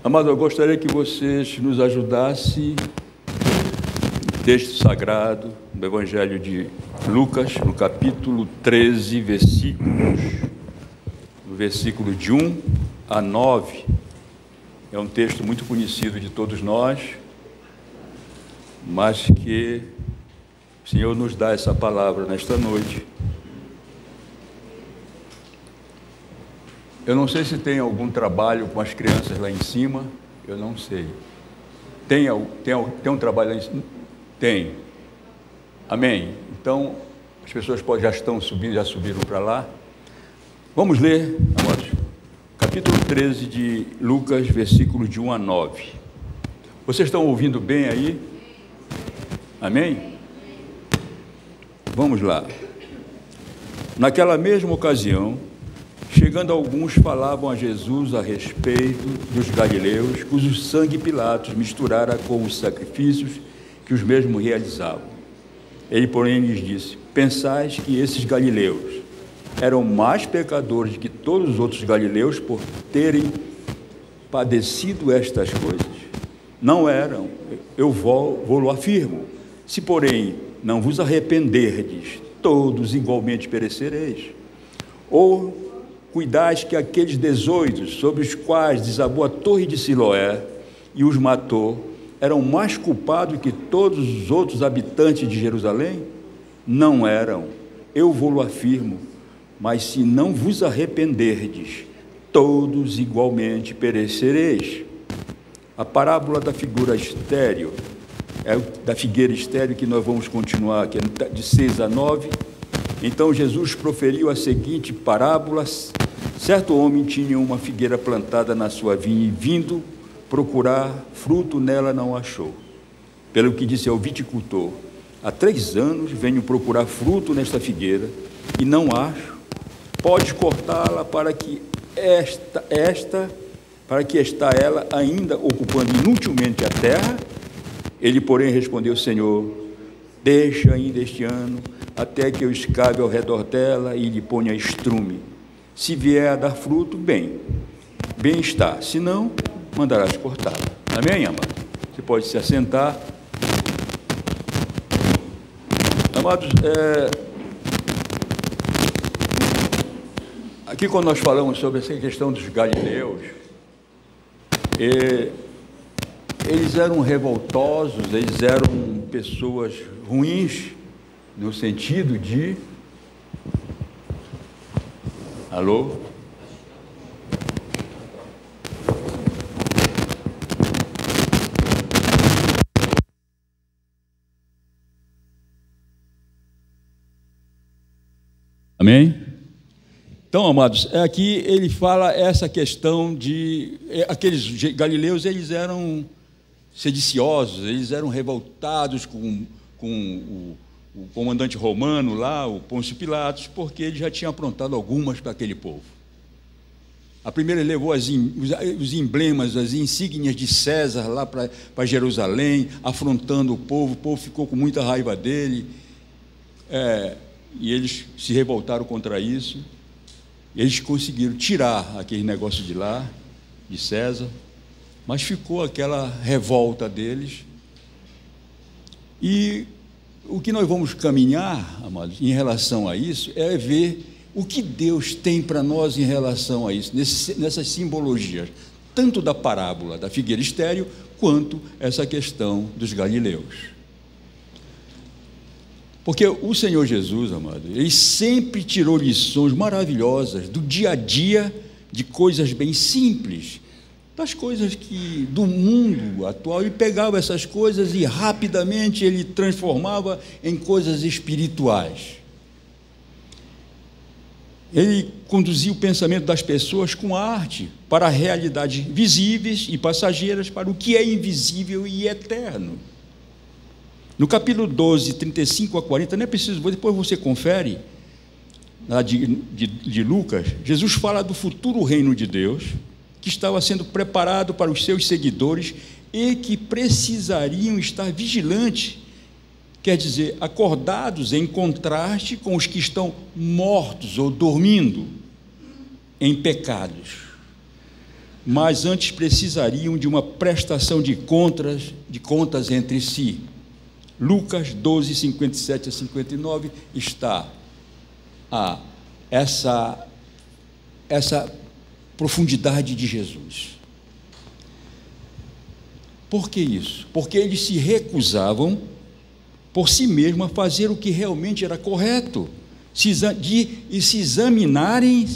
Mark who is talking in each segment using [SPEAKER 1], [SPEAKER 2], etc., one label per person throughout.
[SPEAKER 1] Amado, eu gostaria que vocês nos ajudassem no texto sagrado do Evangelho de Lucas, no capítulo 13, versículo de 1 a 9. É um texto muito conhecido de todos nós, mas que o Senhor nos dá essa palavra nesta noite. Eu não sei se tem algum trabalho com as crianças lá em cima, eu não sei. Tem um trabalho lá em cima? Tem. Amém? Então, as pessoas já estão subindo, já subiram para lá. Vamos ler, amados, capítulo 13 de Lucas, versículo de 1 a 9. Vocês estão ouvindo bem aí? Amém? Vamos lá. Naquela mesma ocasião, chegando alguns, falavam a Jesus a respeito dos galileus, cujo sangue Pilatos misturara com os sacrifícios que os mesmos realizavam. Ele, porém, lhes disse: pensais que esses galileus eram mais pecadores que todos os outros galileus por terem padecido estas coisas? Não eram, eu vou-lo afirmo. Se, porém, não vos arrependerdes, todos igualmente perecereis. Ou cuidais que aqueles 18, sobre os quais desabou a torre de Siloé e os matou, eram mais culpados que todos os outros habitantes de Jerusalém? Não eram, eu vou-lo afirmo. Mas se não vos arrependerdes, todos igualmente perecereis. A parábola da figura estéril, da figueira estéril, que nós vamos continuar aqui, de 6 a 9. Então Jesus proferiu a seguinte parábola: certo homem tinha uma figueira plantada na sua vinha e, vindo procurar fruto nela, não achou. Pelo que disse ao viticultor: há 3 anos venho procurar fruto nesta figueira e não acho. Pode cortá-la para que está ela ainda ocupando inutilmente a terra? Ele, porém, respondeu: Senhor, deixa ainda este ano, até que eu escave ao redor dela e lhe ponha estrume. Se vier a dar fruto, bem está, se não, mandarás cortá-la. Amém, amado? Você pode se assentar. Amados, aqui quando nós falamos sobre essa questão dos galileus, eles eram revoltosos, eles eram pessoas ruins, no sentido de... Alô? Amém? Então, amados, aqui ele fala essa questão de... aqueles galileus, eles eram sediciosos, eles eram revoltados com o comandante romano lá, o Pôncio Pilatos, porque ele já tinha aprontado algumas para aquele povo. A primeira, ele levou os emblemas, as insígnias de César lá para Jerusalém, afrontando o povo ficou com muita raiva dele, e eles se revoltaram contra isso. Eles conseguiram tirar aquele negócio de lá, de César, mas ficou aquela revolta deles. E o que nós vamos caminhar, amados, em relação a isso, é ver o que Deus tem para nós em relação a isso, nessas simbologias, tanto da parábola da figueira estéril, quanto essa questão dos galileus. Porque o Senhor Jesus, amado, ele sempre tirou lições maravilhosas do dia a dia, de coisas bem simples, das coisas do mundo atual, e pegava essas coisas e rapidamente ele transformava em coisas espirituais. Ele conduzia o pensamento das pessoas com arte para realidades visíveis e passageiras, para o que é invisível e eterno. No capítulo 12, 35 a 40, não é preciso, depois você confere, lá de Lucas, Jesus fala do futuro reino de Deus, que estava sendo preparado para os seus seguidores e que precisariam estar vigilantes, quer dizer, acordados, em contraste com os que estão mortos ou dormindo em pecados. mas antes precisariam de uma prestação de contas entre si. Lucas 12, 57 a 59 está essa profundidade de Jesus. Por que isso? Porque eles se recusavam por si mesmos a fazer o que realmente era correto, se examinarem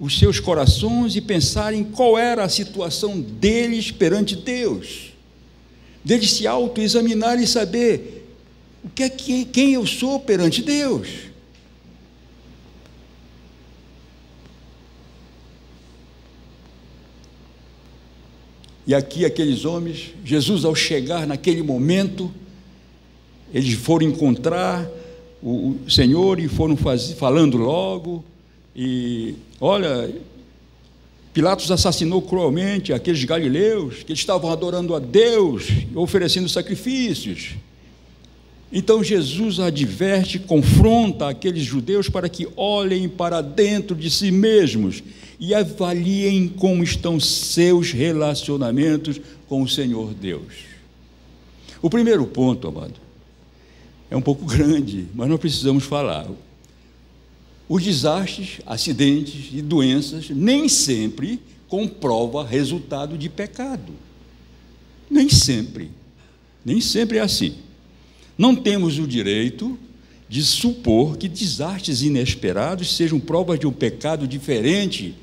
[SPEAKER 1] os seus corações e pensarem qual era a situação deles perante Deus, deles se autoexaminarem e saber quem eu sou perante Deus. E aqui aqueles homens, Jesus, ao chegar naquele momento, eles foram encontrar o Senhor e foram falando logo, e olha, Pilatos assassinou cruelmente aqueles galileus que estavam adorando a Deus, oferecendo sacrifícios. Então Jesus adverte, confronta aqueles judeus para que olhem para dentro de si mesmos e avaliem como estão seus relacionamentos com o Senhor Deus. O primeiro ponto, amado, é um pouco grande, mas nós precisamos falar. Os desastres, acidentes e doenças nem sempre comprovam resultado de pecado. Nem sempre é assim. Não temos o direito de supor que desastres inesperados sejam provas de um pecado diferente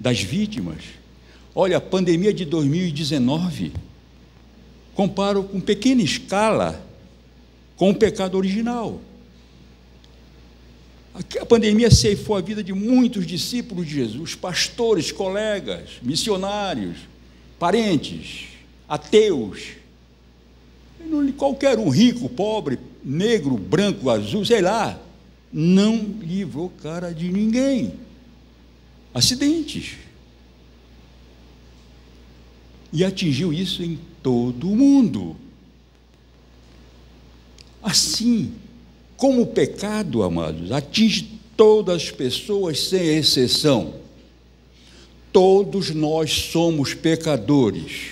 [SPEAKER 1] das vítimas. Olha, a pandemia de 2019, comparo com pequena escala com o pecado original. A pandemia ceifou a vida de muitos discípulos de Jesus, pastores, colegas, missionários, parentes, ateus. Qualquer um, rico, pobre, negro, branco, azul, sei lá, não livrou cara de ninguém. Acidentes. E atingiu isso em todo o mundo. Assim, como o pecado, amados, atinge todas as pessoas sem exceção. Todos nós somos pecadores,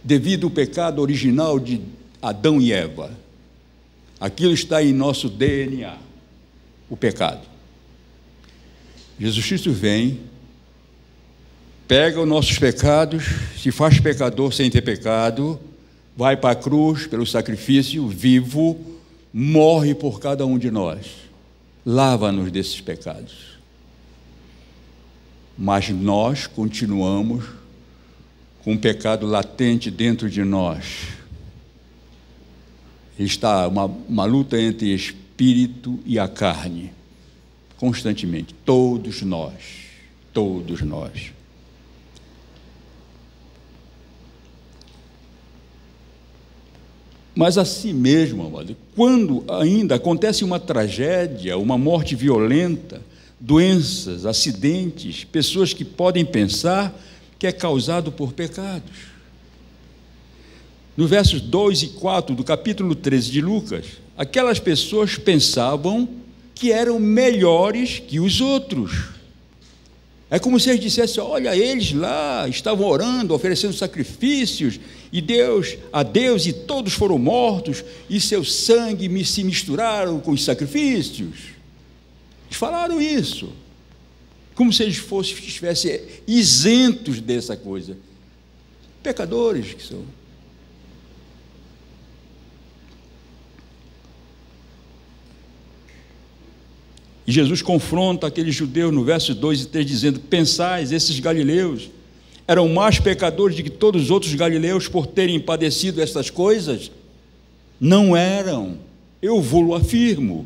[SPEAKER 1] devido ao pecado original de Adão e Eva. Aquilo está em nosso DNA, o pecado. Jesus Cristo vem, pega os nossos pecados, se faz pecador sem ter pecado, vai para a cruz pelo sacrifício vivo, morre por cada um de nós, lava-nos desses pecados. Mas nós continuamos com um pecado latente dentro de nós. Está uma luta entre espírito e a carne, constantemente, todos nós. Mas assim mesmo, amado, quando ainda acontece uma tragédia, uma morte violenta, doenças, acidentes, pessoas que podem pensar que é causado por pecados. No versos 2 e 4 do capítulo 13 de Lucas, aquelas pessoas pensavam que eram melhores que os outros. É como se eles dissessem: olha, eles lá estavam orando, oferecendo sacrifícios, e a Deus, e todos foram mortos, e seu sangue se misturaram com os sacrifícios. Eles falaram isso, como se eles estivessem isentos dessa coisa. Pecadores que são. E Jesus confronta aqueles judeus no verso 2 e 3, dizendo: pensais, esses galileus eram mais pecadores do que todos os outros galileus por terem padecido estas coisas? Não eram, eu vou-lo afirmo.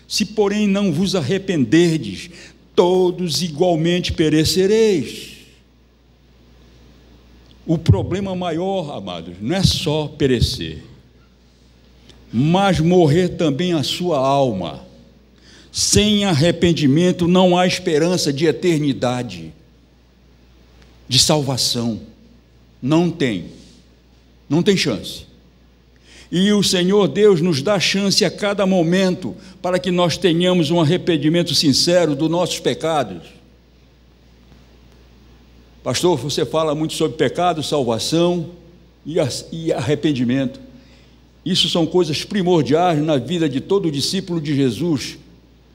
[SPEAKER 1] Se, porém, não vos arrependerdes, todos igualmente perecereis. O problema maior, amados, não é só perecer, mas morrer também a sua alma. Sem arrependimento não há esperança de eternidade, de salvação. Não tem chance. E o Senhor Deus nos dá chance a cada momento para que nós tenhamos um arrependimento sincero dos nossos pecados. Pastor, você fala muito sobre pecado, salvação e arrependimento. Isso são coisas primordiais na vida de todo discípulo de Jesus,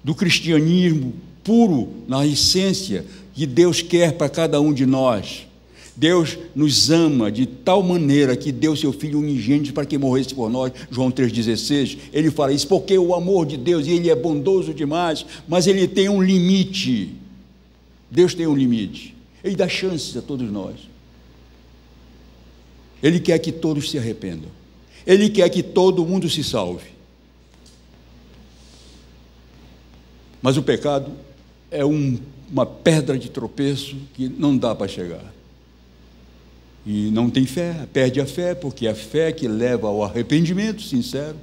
[SPEAKER 1] do cristianismo puro, na essência que Deus quer para cada um de nós. Deus nos ama de tal maneira que deu seu Filho unigênito para que morresse por nós, João 3,16, ele fala isso, porque o amor de Deus, ele é bondoso demais, mas ele tem um limite. Deus tem um limite, ele dá chances a todos nós. Ele quer que todos se arrependam, ele quer que todo mundo se salve. Mas o pecado é uma pedra de tropeço que não dá para chegar. E não tem fé, perde a fé, porque é a fé que leva ao arrependimento sincero.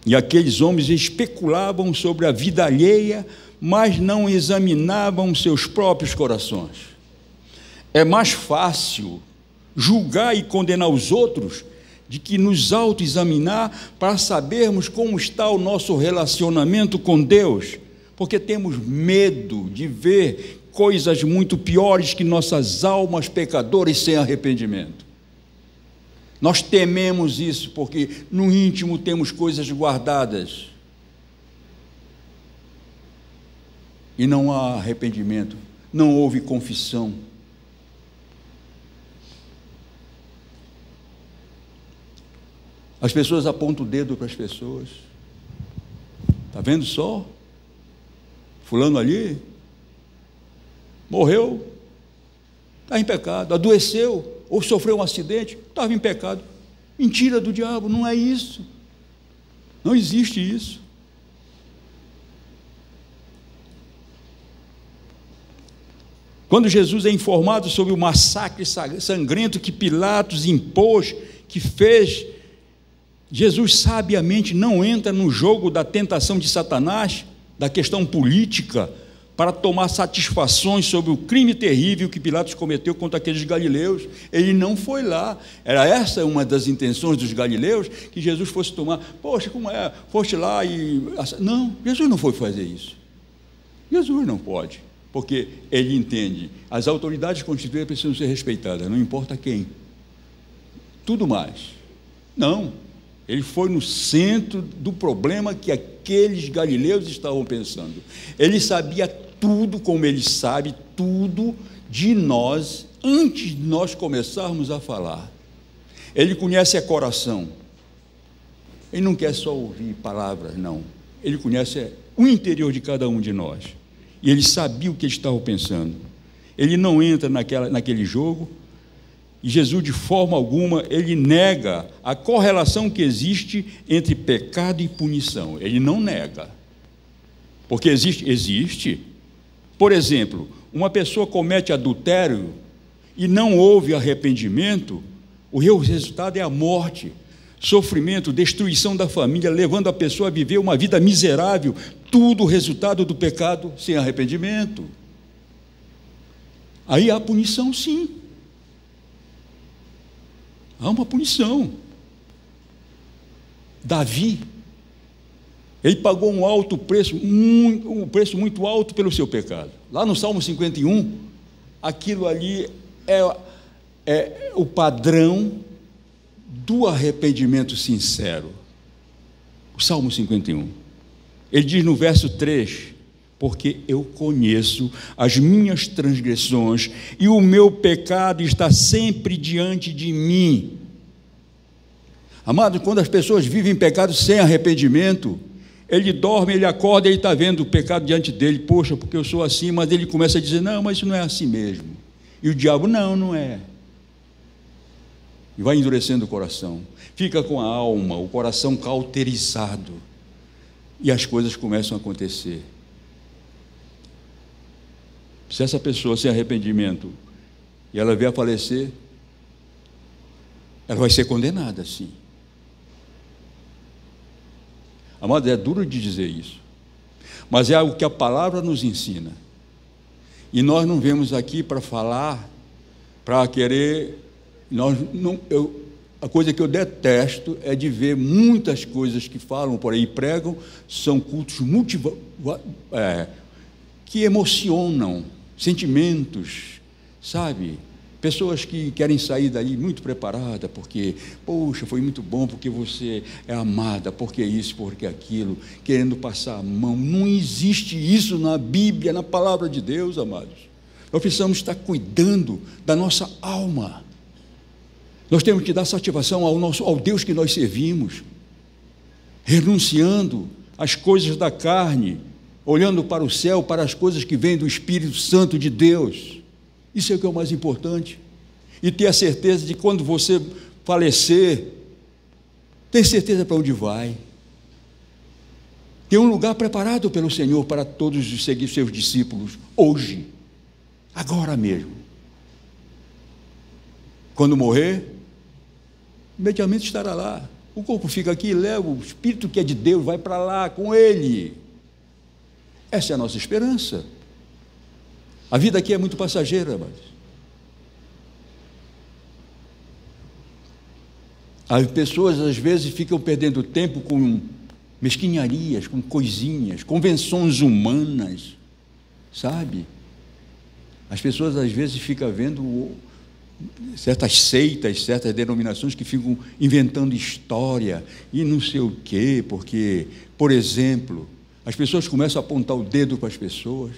[SPEAKER 1] E aqueles homens especulavam sobre a vida alheia, mas não examinavam seus próprios corações. É mais fácil julgar e condenar os outros do que nos autoexaminar para sabermos como está o nosso relacionamento com Deus, porque temos medo de ver coisas muito piores que nossas almas pecadoras sem arrependimento. Nós tememos isso, porque no íntimo temos coisas guardadas. E não há arrependimento, não houve confissão. As pessoas apontam o dedo para as pessoas. Está vendo só? Fulano ali morreu, está em pecado, adoeceu, ou sofreu um acidente, estava em pecado. Mentira do diabo, não é isso. Não existe isso. Quando Jesus é informado sobre o massacre sangrento que Pilatos impôs, que fez, Jesus sabiamente não entra no jogo da tentação de Satanás, da questão política, para tomar satisfações sobre o crime terrível que Pilatos cometeu contra aqueles galileus. Ele não foi lá. Era essa uma das intenções dos galileus, que Jesus fosse tomar. Poxa, como é? Foste lá e... Não, Jesus não foi fazer isso. Jesus não pode, porque ele entende. As autoridades constituídas precisam ser respeitadas, não importa quem. Tudo mais. Não. Ele foi no centro do problema que aqueles galileus estavam pensando. Ele sabia tudo, como ele sabe tudo de nós, antes de nós começarmos a falar. Ele conhece o coração. Ele não quer só ouvir palavras, não. Ele conhece o interior de cada um de nós. E ele sabia o que eles estavam pensando. Ele não entra naquele jogo. E Jesus, de forma alguma, ele nega a correlação que existe entre pecado e punição. Ele não nega. Porque existe. Por exemplo, uma pessoa comete adultério e não houve arrependimento, o resultado é a morte, sofrimento, destruição da família, levando a pessoa a viver uma vida miserável, tudo resultado do pecado sem arrependimento. Aí há punição, sim. Há uma punição. Davi, ele pagou um alto preço, um preço muito alto pelo seu pecado. Lá no Salmo 51, aquilo ali é o padrão do arrependimento sincero. O Salmo 51. Ele diz no verso 3, porque eu conheço as minhas transgressões e o meu pecado está sempre diante de mim. Amado, quando as pessoas vivem pecado sem arrependimento, ele dorme, ele acorda, ele está vendo o pecado diante dele. Poxa, porque eu sou assim, mas ele começa a dizer, não, mas isso não é assim mesmo. E o diabo, não é. E vai endurecendo o coração, fica com a alma, o coração cauterizado, e as coisas começam a acontecer. Se essa pessoa sem arrependimento e ela vier a falecer, ela vai ser condenada, sim. Amado, é duro de dizer isso, mas é algo que a palavra nos ensina. E nós não viemos aqui para falar, para querer. a coisa que eu detesto é de ver muitas coisas que falam por aí, pregam, são cultos que emocionam sentimentos, sabe? Pessoas que querem sair dali muito preparada, porque, poxa, foi muito bom, porque você é amada, porque isso, porque aquilo, querendo passar a mão. Não existe isso na Bíblia, na palavra de Deus, amados. Nós precisamos estar cuidando da nossa alma. Nós temos que dar satisfação ao Deus que nós servimos, renunciando às coisas da carne, olhando para o céu, para as coisas que vêm do Espírito Santo de Deus. Isso é o que é o mais importante. E ter a certeza de que quando você falecer, tem certeza para onde vai. Tem um lugar preparado pelo Senhor para todos os seus discípulos, hoje, agora mesmo. Quando morrer, imediatamente estará lá. O corpo fica aqui, leva o Espírito que é de Deus, vai para lá com Ele. Essa é a nossa esperança. A vida aqui é muito passageira, mas as pessoas às vezes ficam perdendo tempo com mesquinharias, com coisinhas, convenções humanas, sabe? As pessoas às vezes ficam vendo certas seitas, certas denominações que ficam inventando história e não sei o quê, porque, por exemplo, as pessoas começam a apontar o dedo para as pessoas,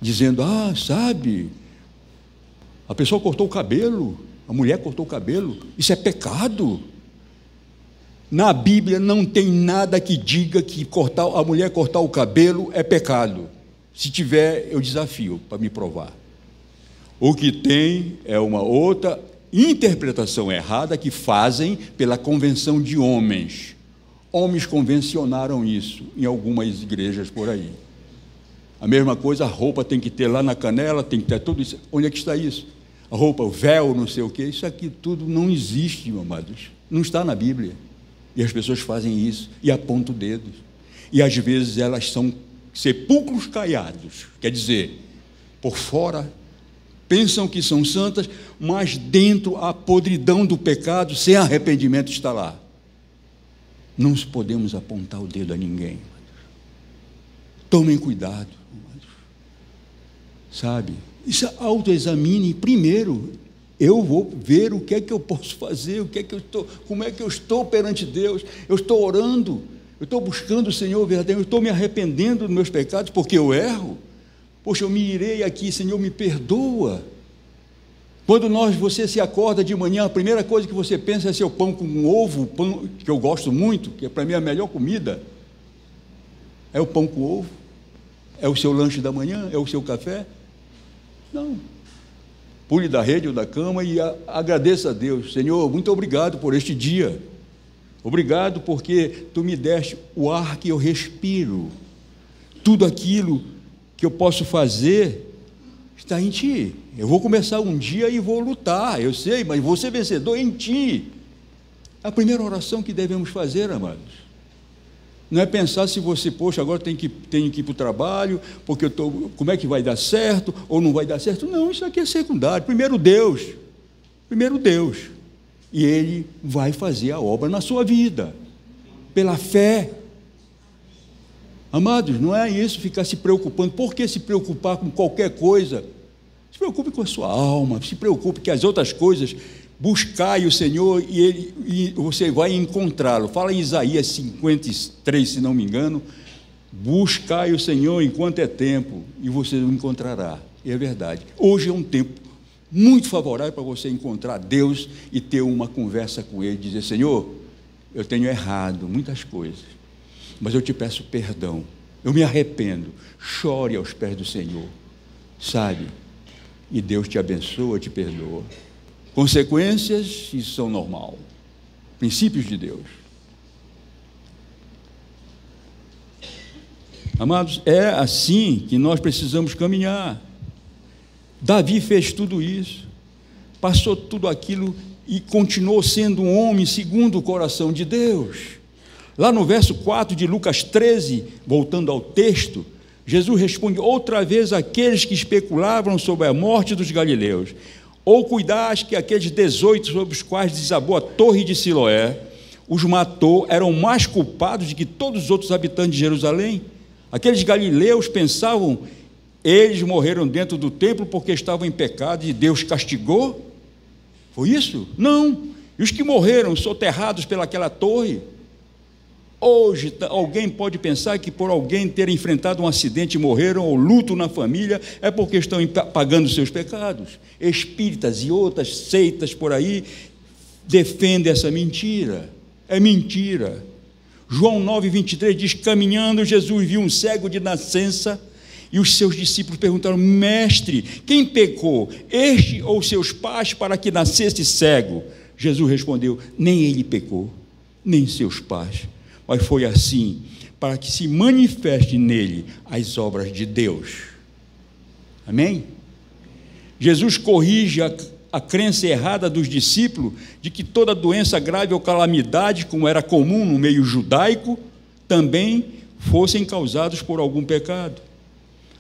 [SPEAKER 1] dizendo, sabe, a pessoa cortou o cabelo, a mulher cortou o cabelo, isso é pecado. Na Bíblia não tem nada que diga que a mulher cortar o cabelo é pecado. Se tiver, eu desafio para me provar. O que tem é uma outra interpretação errada que fazem pela convenção de homens. Homens convencionaram isso em algumas igrejas por aí. A mesma coisa, a roupa tem que ter lá na canela, tem que ter tudo isso. Onde é que está isso? A roupa, o véu, não sei o quê. Isso aqui tudo não existe, meus amados. Não está na Bíblia. E as pessoas fazem isso e apontam dedos. E às vezes elas são sepulcros caiados. Quer dizer, por fora pensam que são santas, mas dentro a podridão do pecado, sem arrependimento, está lá. Não podemos apontar o dedo a ninguém. Tomem cuidado, sabe? Isso, autoexamine primeiro. Eu vou ver o que é que eu posso fazer, como é que eu estou perante Deus. Eu estou orando, eu estou buscando o Senhor verdadeiro, eu estou me arrependendo dos meus pecados porque eu erro. Poxa, eu me irei aqui, Senhor, me perdoa. Quando você se acorda de manhã, a primeira coisa que você pensa é seu pão com ovo, pão que eu gosto muito, que para mim é a melhor comida. É o pão com ovo? É o seu lanche da manhã? É o seu café? Não. Pule da rede ou da cama e agradeça a Deus. Senhor, muito obrigado por este dia. Obrigado porque Tu me deste o ar que eu respiro. Tudo aquilo que eu posso fazer está em Ti. Eu vou começar um dia e vou lutar, eu sei, mas vou ser vencedor em Ti. A primeira oração que devemos fazer, amados, não é pensar se você, poxa, agora tenho que ir para o trabalho, porque como é que vai dar certo, ou não vai dar certo. Não, isso aqui é secundário. Primeiro Deus. E Ele vai fazer a obra na sua vida, pela fé. Amados, não é isso, ficar se preocupando. Por que se preocupar com qualquer coisa? Se preocupe com a sua alma, se preocupe que as outras coisas, buscai o Senhor e você vai encontrá-lo. Fala em Isaías 53, se não me engano, buscai o Senhor enquanto é tempo e você o encontrará. E é verdade. Hoje é um tempo muito favorável para você encontrar Deus e ter uma conversa com Ele, dizer, Senhor, eu tenho errado muitas coisas, mas eu te peço perdão, eu me arrependo. Chore aos pés do Senhor, sabe? E Deus te abençoa, te perdoa. Consequências, isso são normal. Princípios de Deus. Amados, é assim que nós precisamos caminhar. Davi fez tudo isso, passou tudo aquilo e continuou sendo um homem segundo o coração de Deus. Lá no verso 4 de Lucas 13, voltando ao texto, Jesus responde outra vez àqueles que especulavam sobre a morte dos galileus. Ou cuidaste que aqueles 18 sobre os quais desabou a torre de Siloé, os matou, eram mais culpados do que todos os outros habitantes de Jerusalém? Aqueles galileus pensavam, eles morreram dentro do templo porque estavam em pecado e Deus castigou? Foi isso? Não. E os que morreram soterrados pelaquela torre? Hoje, alguém pode pensar que por alguém ter enfrentado um acidente e morreram, ou luto na família, é porque estão pagando seus pecados. Espíritas e outras seitas por aí defendem essa mentira. É mentira. João 9,23 diz, caminhando, Jesus viu um cego de nascença, e os seus discípulos perguntaram, mestre, quem pecou, este ou seus pais, para que nascesse cego? Jesus respondeu, nem ele pecou, nem seus pais, mas foi assim, para que se manifeste nele as obras de Deus. Amém? Jesus corrige a crença errada dos discípulos de que toda doença grave ou calamidade, como era comum no meio judaico, também fossem causados por algum pecado.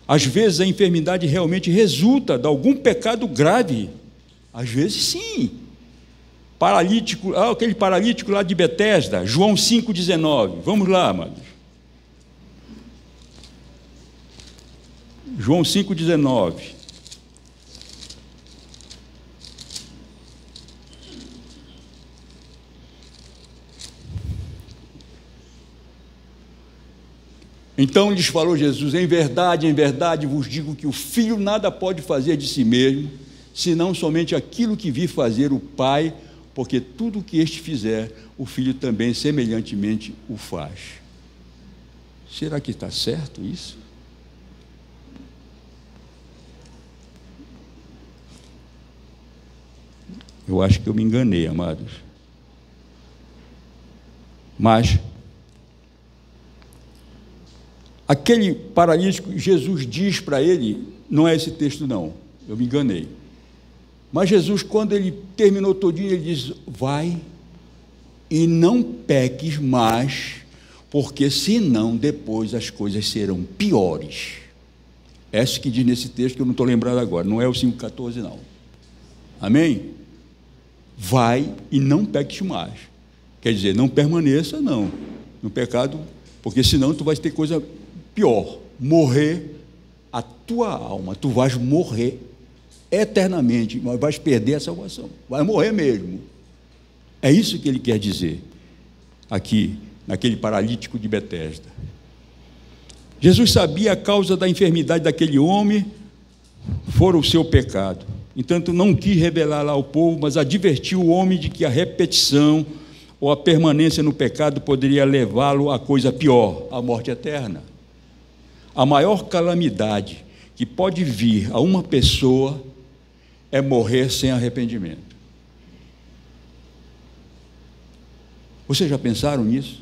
[SPEAKER 1] Às vezes a enfermidade realmente resulta de algum pecado grave. Às vezes sim. Paralítico, aquele paralítico lá de Betesda, João 5,19. Vamos lá, amados. João 5,19. Então lhes falou Jesus, em verdade vos digo que o Filho nada pode fazer de si mesmo, senão somente aquilo que vi fazer o Pai, porque tudo o que este fizer, o Filho também semelhantemente o faz. Será que está certo isso? Eu acho que eu me enganei, amados. Mas aquele paralítico, Jesus diz para ele, não é esse texto não, eu me enganei. Mas Jesus, quando ele terminou todinho, ele diz, vai e não peques mais, porque senão depois as coisas serão piores. Essa que diz nesse texto que eu não estou lembrado agora, não é o 5,14 não. Amém? Vai e não peques mais. Quer dizer, não permaneça não, no pecado, porque senão tu vais ter coisa pior, morrer a tua alma, tu vais morrer eternamente, mas vais perder a salvação, vai morrer mesmo. É isso que ele quer dizer aqui, naquele paralítico de Betesda. Jesus sabia a causa da enfermidade daquele homem, fora o seu pecado. Entanto, não quis revelar ao povo, mas advertiu o homem de que a repetição ou a permanência no pecado poderia levá-lo a coisa pior, a morte eterna. A maior calamidade que pode vir a uma pessoa é morrer sem arrependimento. Vocês já pensaram nisso?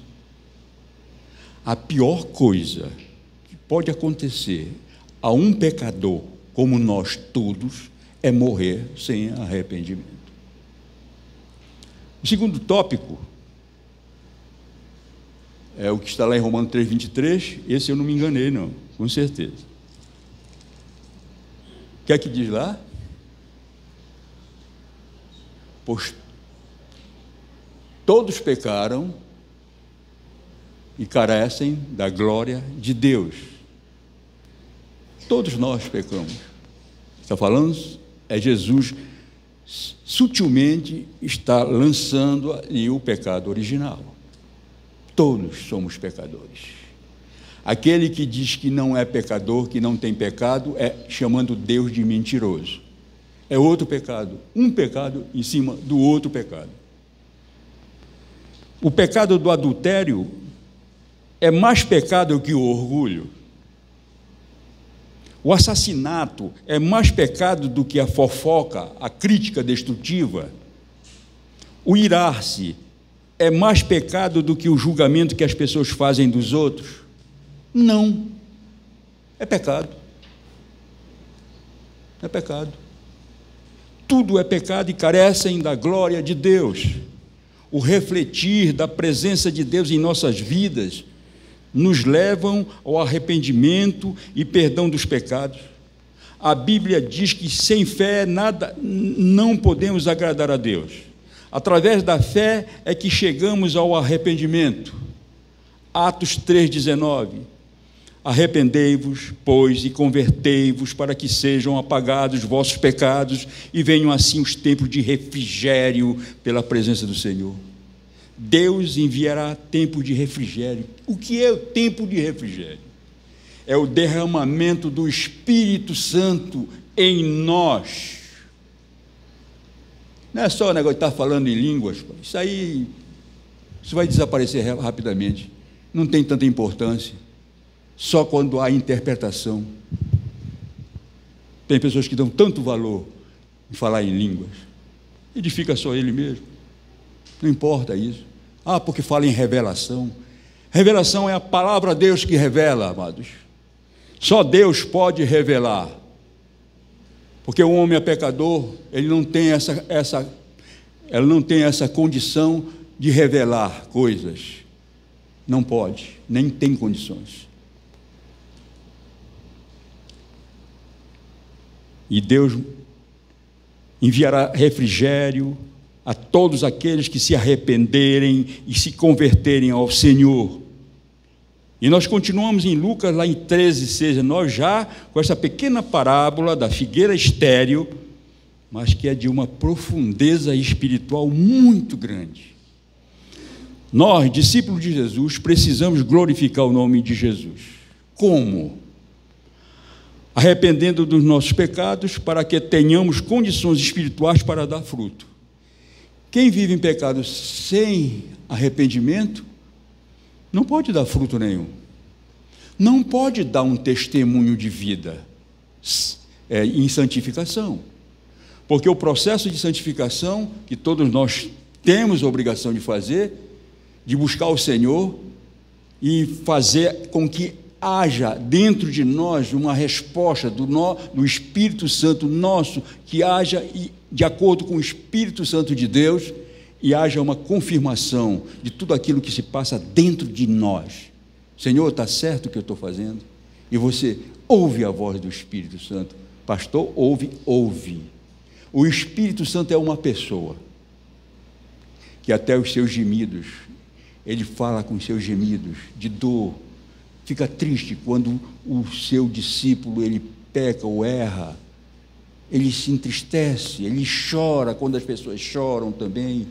[SPEAKER 1] A pior coisa que pode acontecer a um pecador, como nós todos, é morrer sem arrependimento. O segundo tópico é o que está lá em Romanos 3,23. Esse eu não me enganei, não, com certeza. O que é que diz lá? Pois todos pecaram e carecem da glória de Deus. Todos nós pecamos. Está falando? É Jesus sutilmente está lançando ali o pecado original. Todos somos pecadores. Aquele que diz que não é pecador, que não tem pecado, é chamando Deus de mentiroso. É outro pecado, um pecado em cima do outro pecado. O pecado do adultério é mais pecado que o orgulho. O assassinato é mais pecado do que a fofoca, a crítica destrutiva. O irar-se é mais pecado do que o julgamento que as pessoas fazem dos outros? Não. É pecado. É pecado. Tudo é pecado e carecem da glória de Deus. O refletir da presença de Deus em nossas vidas nos levam ao arrependimento e perdão dos pecados. A Bíblia diz que sem fé nada, não podemos agradar a Deus. Através da fé é que chegamos ao arrependimento. Atos 3,19. Arrependei-vos, pois, e convertei-vos para que sejam apagados os vossos pecados e venham assim os tempos de refrigério pela presença do Senhor. Deus enviará tempo de refrigério. O que é o tempo de refrigério? É o derramamento do Espírito Santo em nós. Não é só o negócio de estar falando em línguas. Isso vai desaparecer rapidamente. Não tem tanta importância. Só quando há interpretação. Tem pessoas que dão tanto valor em falar em línguas. Edifica só ele mesmo. Não importa isso. Porque fala em revelação. Revelação é a palavra de Deus que revela, amados. Só Deus pode revelar. Porque o homem é pecador, ele não tem essa condição de revelar coisas. Não pode, nem tem condições. E Deus enviará refrigério a todos aqueles que se arrependerem e se converterem ao Senhor. E nós continuamos em Lucas, lá em 13:6, nós já com essa pequena parábola da figueira estéril, mas que é de uma profundeza espiritual muito grande. Nós, discípulos de Jesus, precisamos glorificar o nome de Jesus. Como? Arrependendo dos nossos pecados, para que tenhamos condições espirituais para dar fruto. Quem vive em pecado sem arrependimento, não pode dar fruto nenhum. Não pode dar um testemunho de vida em santificação. Porque o processo de santificação, que todos nós temos a obrigação de fazer, de buscar o Senhor e fazer com que haja dentro de nós uma resposta do Espírito Santo nosso, que haja de acordo com o Espírito Santo de Deus, e haja uma confirmação de tudo aquilo que se passa dentro de nós. Senhor, está certo o que eu estou fazendo? E você ouve a voz do Espírito Santo. Pastor, ouve. O Espírito Santo é uma pessoa que até os seus gemidos, ele fala com os seus gemidos de dor. Fica triste quando o seu discípulo, ele peca ou erra. Ele se entristece, ele chora quando as pessoas choram também,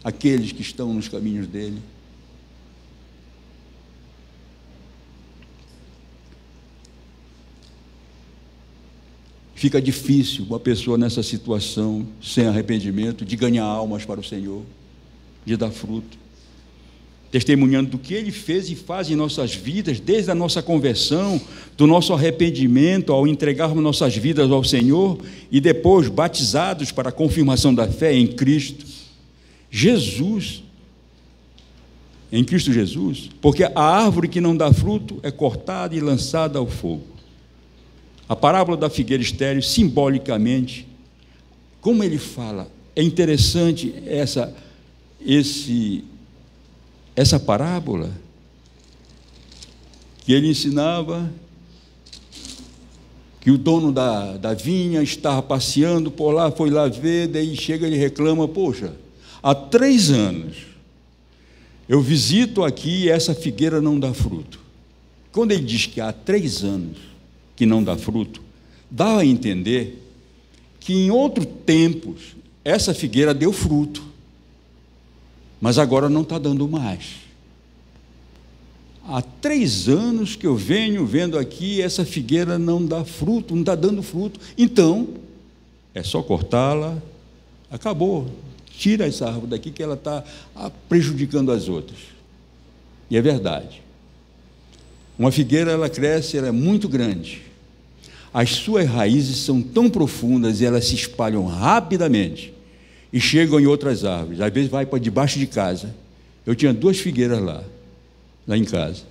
[SPEAKER 1] aqueles que estão nos caminhos dele. Fica difícil uma pessoa nessa situação, sem arrependimento, de ganhar almas para o Senhor, de dar fruto, testemunhando do que Ele fez e faz em nossas vidas, desde a nossa conversão, do nosso arrependimento, ao entregarmos nossas vidas ao Senhor, e depois batizados para a confirmação da fé em Cristo Jesus, em Cristo Jesus, porque a árvore que não dá fruto é cortada e lançada ao fogo. A parábola da figueira estéril, simbolicamente, como ele fala, é interessante essa parábola, que ele ensinava que o dono da vinha estava passeando por lá, foi lá ver, daí chega e ele reclama, poxa, há 3 anos eu visito aqui e essa figueira não dá fruto. Quando ele diz que há 3 anos que não dá fruto, dá a entender que em outros tempos essa figueira deu fruto, mas agora não está dando mais. Há 3 anos que eu venho vendo aqui, essa figueira não dá fruto, não está dando fruto, então é só cortá-la, acabou, tira essa árvore daqui que ela está prejudicando as outras. E é verdade. Uma figueira, ela cresce, ela é muito grande. As suas raízes são tão profundas e elas se espalham rapidamente e chegam em outras árvores. Às vezes vai para debaixo de casa. Eu tinha 2 figueiras lá em casa.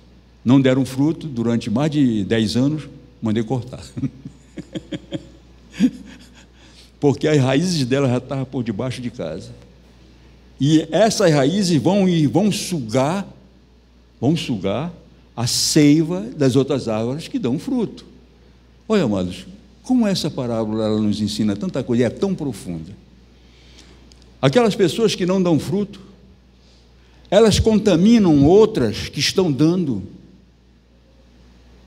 [SPEAKER 1] Não deram fruto durante mais de 10 anos, mandei cortar. Porque as raízes dela já estavam por debaixo de casa. E essas raízes vão sugar a seiva das outras árvores que dão fruto. Olha, amados, Como essa parábola ela nos ensina tanta coisa, é tão profunda. Aquelas pessoas que não dão fruto, elas contaminam outras que estão dando.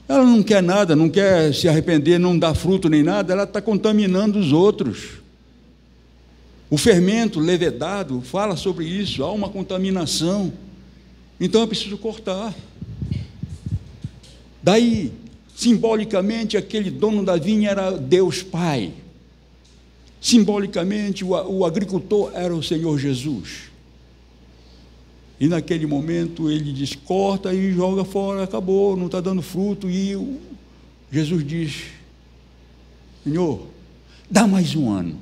[SPEAKER 1] Ela não quer nada, não quer se arrepender, não dá fruto nem nada, ela está contaminando os outros. O fermento levedado fala sobre isso, há uma contaminação. Então eu preciso cortar. Daí, simbolicamente, aquele dono da vinha era Deus Pai. Simbolicamente, o agricultor era o Senhor Jesus. E naquele momento ele diz, corta e joga fora, acabou, não está dando fruto. E Jesus diz, Senhor, dá mais um ano.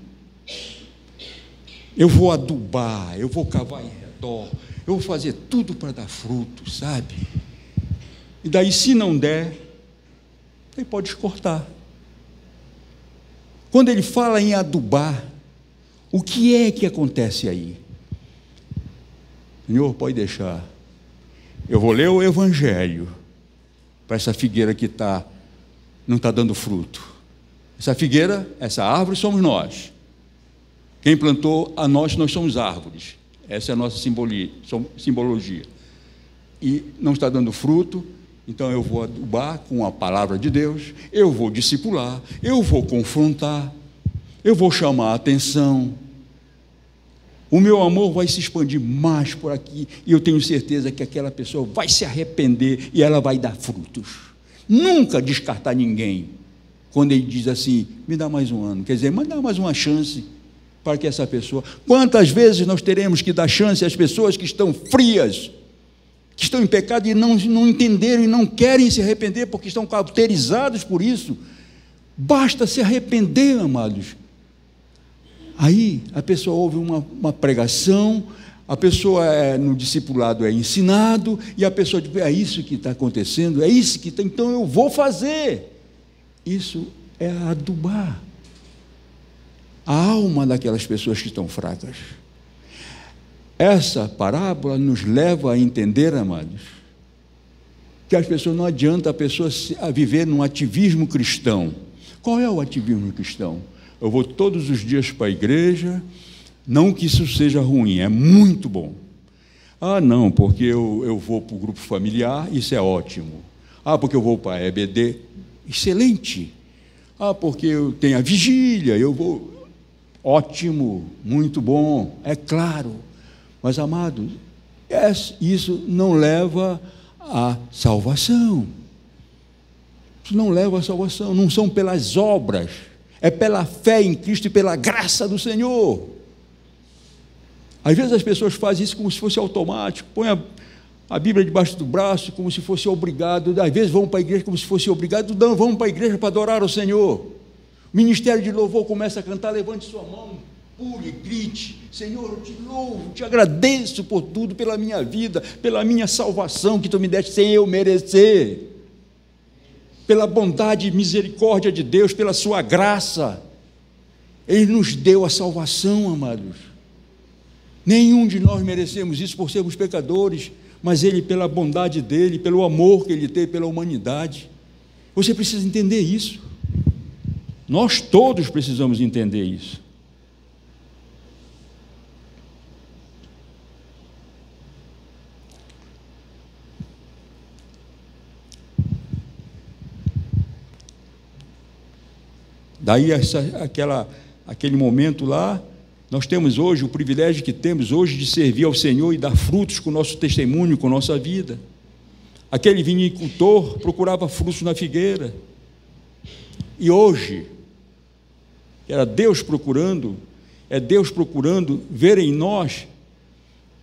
[SPEAKER 1] Eu vou adubar, eu vou cavar em redor, eu vou fazer tudo para dar fruto, sabe? E daí, se não der, ele pode cortar. Quando ele fala em adubar, o que é que acontece aí? Senhor, pode deixar. Eu vou ler o Evangelho para essa figueira que não está dando fruto. Essa figueira, essa árvore somos nós. Quem plantou a nós somos árvores. Essa é a nossa simbologia. E não está dando fruto, então eu vou adubar com a palavra de Deus, eu vou discipular, eu vou confrontar, eu vou chamar a atenção. O meu amor vai se expandir mais por aqui, e eu tenho certeza que aquela pessoa vai se arrepender e ela vai dar frutos. Nunca descartar ninguém, quando ele diz assim, me dá mais um ano, quer dizer, me dá mais uma chance, para que essa pessoa... Quantas vezes nós teremos que dar chance às pessoas que estão frias, que estão em pecado e não entenderam e não querem se arrepender, porque estão cauterizados por isso? Basta se arrepender, amados. Aí a pessoa ouve uma pregação, a pessoa no discipulado é ensinado, e a pessoa diz, é isso que está acontecendo, é isso que está, então eu vou fazer. Isso é adubar a alma daquelas pessoas que estão fracas. Essa parábola nos leva a entender, amados, que as pessoas, não adianta a pessoa viver num ativismo cristão. Qual é o ativismo cristão? Eu vou todos os dias para a igreja, não que isso seja ruim, é muito bom. Ah, não, porque eu vou para o grupo familiar, isso é ótimo. Ah, porque eu vou para a EBD, excelente. Ah, porque eu tenho a vigília, eu vou... Ótimo, muito bom, é claro. Mas, amados, isso não leva à salvação. Isso não leva à salvação, não são pelas obras, é pela fé em Cristo e pela graça do Senhor. Às vezes as pessoas fazem isso como se fosse automático, põe a Bíblia debaixo do braço como se fosse obrigado, às vezes vão para a igreja como se fosse obrigado, não, vamos para a igreja para adorar o Senhor. O ministério de louvor começa a cantar, levante sua mão, pule, grite, Senhor, eu te louvo, te agradeço por tudo, pela minha vida, pela minha salvação que tu me deste sem eu merecer, pela bondade e misericórdia de Deus, pela sua graça. Ele nos deu a salvação, amados. Nenhum de nós merecemos isso por sermos pecadores, mas Ele, pela bondade dEle, pelo amor que Ele tem pela humanidade. Você precisa entender isso. Nós todos precisamos entender isso. Daí aquele momento lá, nós temos hoje o privilégio que temos hoje de servir ao Senhor e dar frutos com o nosso testemunho, com a nossa vida. Aquele vinicultor procurava frutos na figueira. E hoje, era Deus procurando, é Deus procurando ver em nós,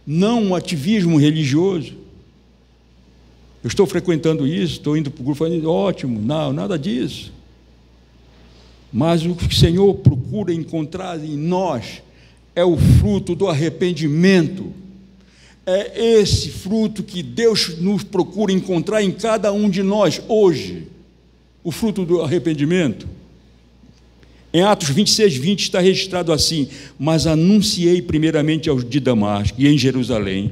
[SPEAKER 1] não um ativismo religioso. Eu estou frequentando isso, estou indo para o grupo, falando, ótimo, não, nada disso. Mas o que o Senhor procura encontrar em nós é o fruto do arrependimento. É esse fruto que Deus nos procura encontrar em cada um de nós hoje. O fruto do arrependimento. Em Atos 26, 20 está registrado assim, mas anunciei primeiramente aos de Damasco e em Jerusalém,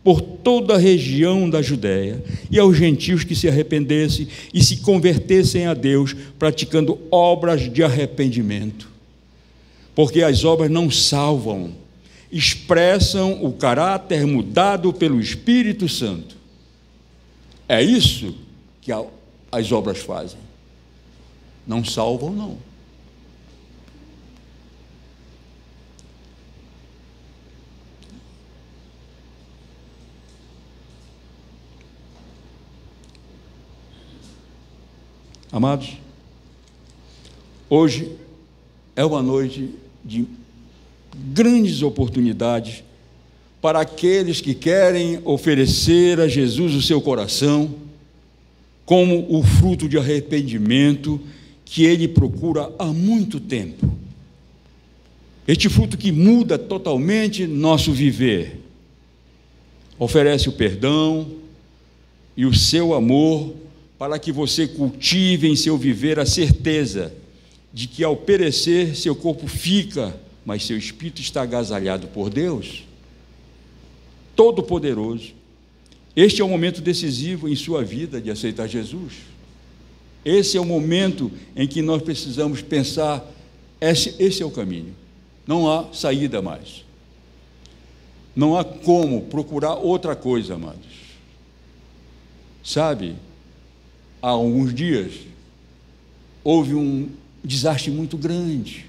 [SPEAKER 1] por toda a região da Judéia e aos gentios que se arrependessem e se convertessem a Deus, praticando obras de arrependimento. Porque as obras não salvam, expressam o caráter mudado pelo Espírito Santo. É isso que as obras fazem. Não salvam, não. Amados, hoje é uma noite de grandes oportunidades para aqueles que querem oferecer a Jesus o seu coração como o fruto de arrependimento que ele procura há muito tempo. Este fruto que muda totalmente nosso viver, oferece o perdão e o seu amor para que você cultive em seu viver a certeza de que ao perecer seu corpo fica, mas seu espírito está agasalhado por Deus Todo-Poderoso. Este é o momento decisivo em sua vida de aceitar Jesus. Esse é o momento em que nós precisamos pensar, esse é o caminho. Não há saída mais. Não há como procurar outra coisa, amados. Sabe, há alguns dias houve um desastre muito grande.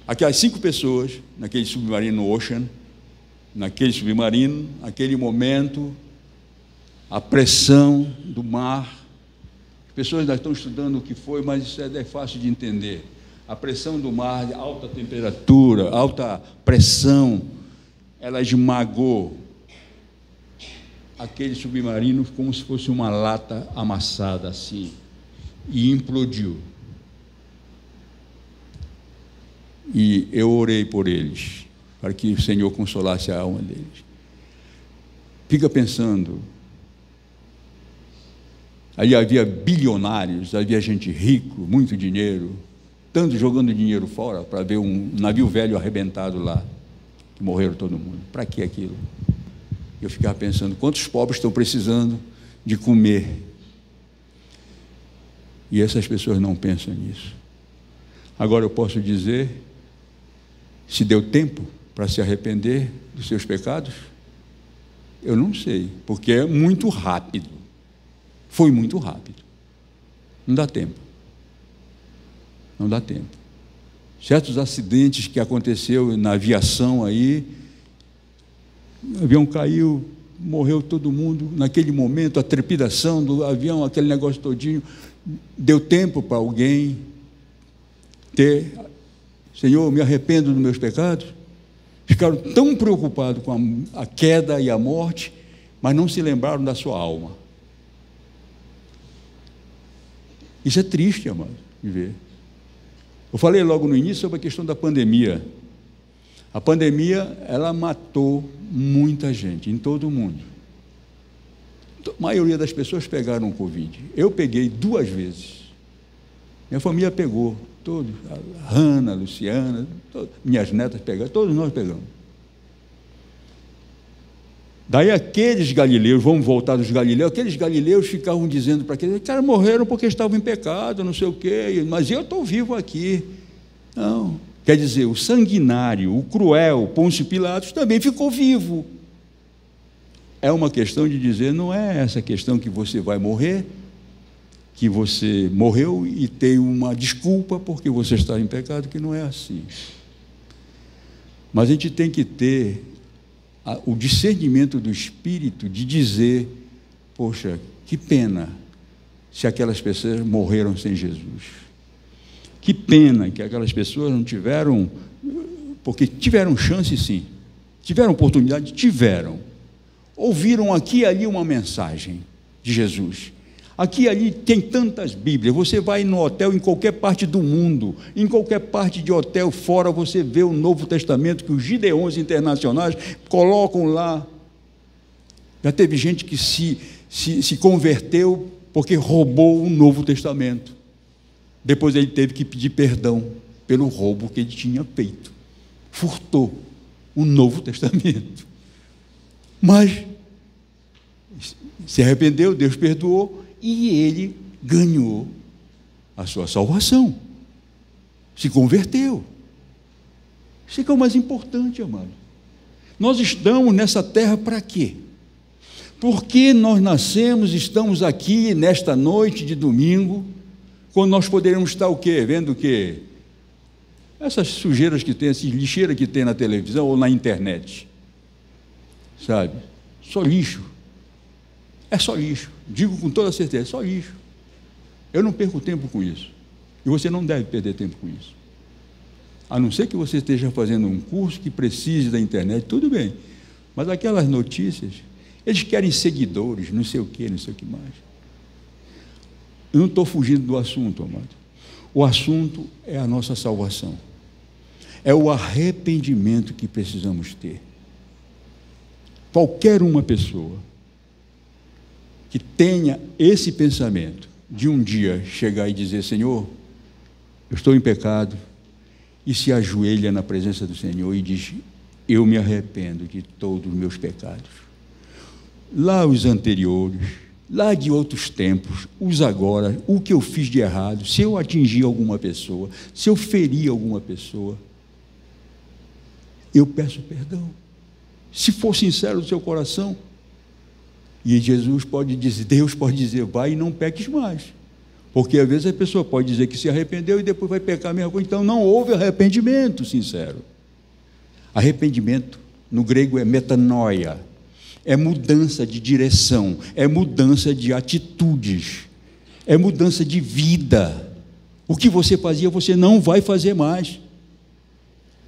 [SPEAKER 1] Aquelas 5 pessoas naquele submarino Ocean, naquele submarino, naquele momento, a pressão do mar. As pessoas ainda estão estudando o que foi, mas isso é fácil de entender. A pressão do mar, alta temperatura, alta pressão, ela esmagou aquele submarino como se fosse uma lata amassada assim, e implodiu. E eu orei por eles, para que o Senhor consolasse a alma deles. Fica pensando, ali havia bilionários, havia gente rico, muito dinheiro, tanto jogando dinheiro fora para ver um navio velho arrebentado lá, que morreram todo mundo. Para que aquilo? Eu ficava pensando, quantos pobres estão precisando de comer? E essas pessoas não pensam nisso. Agora eu posso dizer, se deu tempo para se arrepender dos seus pecados? Eu não sei, porque é muito rápido. Foi muito rápido. Não dá tempo. Não dá tempo. Certos acidentes que aconteceu na aviação aí, o avião caiu, morreu todo mundo, naquele momento, a trepidação do avião, aquele negócio todinho, deu tempo para alguém ter, Senhor, me arrependo dos meus pecados. Ficaram tão preocupados com a queda e a morte, mas não se lembraram da sua alma. Isso é triste, amado, de ver. Eu falei logo no início sobre a questão da pandemia. A pandemia, ela matou muita gente, em todo o mundo. A maioria das pessoas pegaram o Covid. Eu peguei 2 vezes. Minha família pegou, todos, a Hanna, a Luciana, minhas netas pegaram, todos nós pegamos. Daí aqueles galileus, vamos voltar dos galileus, aqueles galileus ficavam dizendo para aqueles, caras morreram porque estavam em pecado, não sei o quê, mas eu estou vivo aqui. Não, quer dizer, o sanguinário, o cruel Pôncio Pilatos também ficou vivo. É uma questão de dizer, não é essa questão que você vai morrer, que você morreu e tem uma desculpa porque você está em pecado, que não é assim. Mas a gente tem que ter o discernimento do Espírito de dizer, poxa, que pena se aquelas pessoas morreram sem Jesus. Que pena que aquelas pessoas não tiveram, porque tiveram chance sim, tiveram oportunidade, tiveram. Ouviram aqui e ali uma mensagem de Jesus. Aqui e ali tem tantas Bíblias, você vai no hotel em qualquer parte do mundo, em qualquer parte de hotel fora, você vê o Novo Testamento, que os Gideões internacionais colocam lá. Já teve gente que se converteu porque roubou o Novo Testamento. Depois ele teve que pedir perdão pelo roubo que ele tinha feito. Furtou o Novo Testamento. Mas se arrependeu, Deus perdoou e ele ganhou a sua salvação. Se converteu. Isso que é o mais importante, amado. Nós estamos nessa terra para quê? Porque nós nascemos, estamos aqui nesta noite de domingo, quando nós poderíamos estar o quê? Vendo o quê? Essas sujeiras que tem, essas lixeiras que tem na televisão ou na internet. Sabe? Só lixo. É só lixo. Digo com toda certeza, é só lixo. Eu não perco tempo com isso. E você não deve perder tempo com isso. A não ser que você esteja fazendo um curso que precise da internet, tudo bem. Mas aquelas notícias, eles querem seguidores, não sei o que mais. Eu não estou fugindo do assunto, amado. O assunto é a nossa salvação. É o arrependimento que precisamos ter. Qualquer uma pessoa que tenha esse pensamento de um dia chegar e dizer: Senhor, eu estou em pecado, e se ajoelha na presença do Senhor e diz: eu me arrependo de todos os meus pecados. Lá os anteriores, lá de outros tempos, os agora, o que eu fiz de errado, se eu atingi alguma pessoa, se eu feri alguma pessoa, eu peço perdão. Se for sincero no seu coração, e Jesus pode dizer, Deus pode dizer: vai e não peques mais. Porque às vezes a pessoa pode dizer que se arrependeu e depois vai pecar a mesma coisa. Então não houve arrependimento sincero. Arrependimento no grego é metanoia, é mudança de direção, é mudança de atitudes, é mudança de vida. O que você fazia, você não vai fazer mais.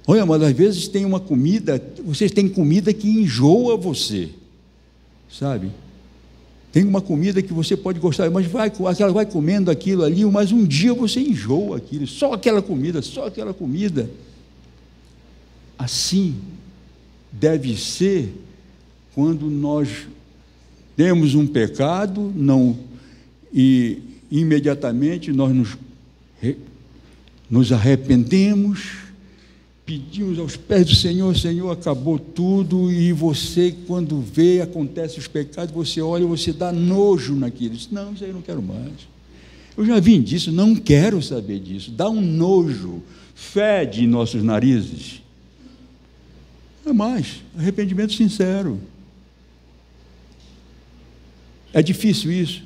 [SPEAKER 1] Olha, mas às vezes tem uma comida, vocês têm comida que enjoa você, sabe? Tem uma comida que você pode gostar, mas vai comendo aquilo ali, mas um dia você enjoa aquilo, só aquela comida. Assim deve ser quando nós temos um pecado, e imediatamente nós nos arrependemos, pedimos aos pés do Senhor: Senhor, acabou tudo, e você, quando vê, acontece os pecados, você olha, você dá nojo naquilo, diz: não, isso aí eu não quero mais, eu já vim disso, não quero saber disso, dá um nojo, fede em nossos narizes. Não é mais, arrependimento sincero. É difícil isso?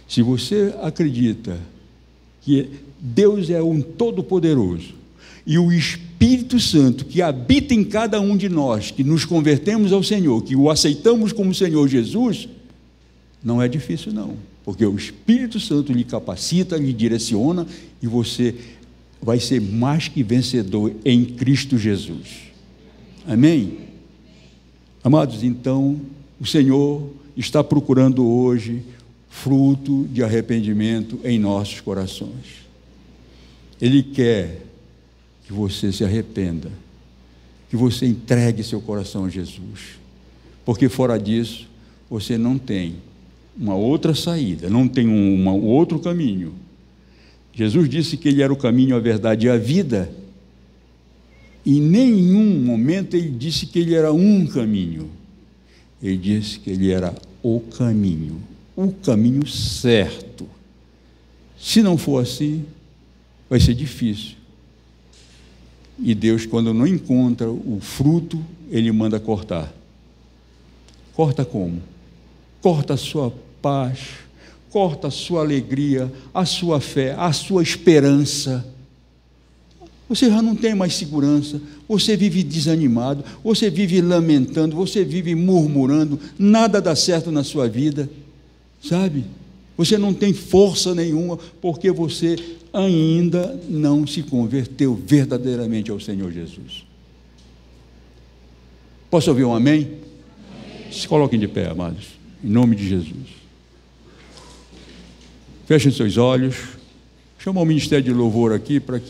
[SPEAKER 1] Se você acredita que Deus é um todo-poderoso, e o Espírito Santo que habita em cada um de nós, que nos convertemos ao Senhor, que o aceitamos como Senhor Jesus, não é difícil não, porque o Espírito Santo lhe capacita, lhe direciona, e você vai ser mais que vencedor em Cristo Jesus. Amém? Amados, então, o Senhor está procurando hoje fruto de arrependimento em nossos corações. Ele quer que você se arrependa, que você entregue seu coração a Jesus, porque fora disso, você não tem uma outra saída, não tem um outro caminho. Jesus disse que Ele era o caminho, a verdade e a vida, e em nenhum momento Ele disse que Ele era um caminho, Ele disse que Ele era o caminho certo. Se não for assim, vai ser difícil. E Deus, quando não encontra o fruto, Ele manda cortar. Corta como? Corta a sua paz, corta a sua alegria, a sua fé, a sua esperança. Você já não tem mais segurança, você vive desanimado, você vive lamentando, você vive murmurando, nada dá certo na sua vida, sabe? Você não tem força nenhuma, porque você ainda não se converteu verdadeiramente ao Senhor Jesus. Posso ouvir um amém? Amém. Se coloquem de pé, amados, em nome de Jesus. Fechem seus olhos. Chama o Ministério de Louvor aqui para que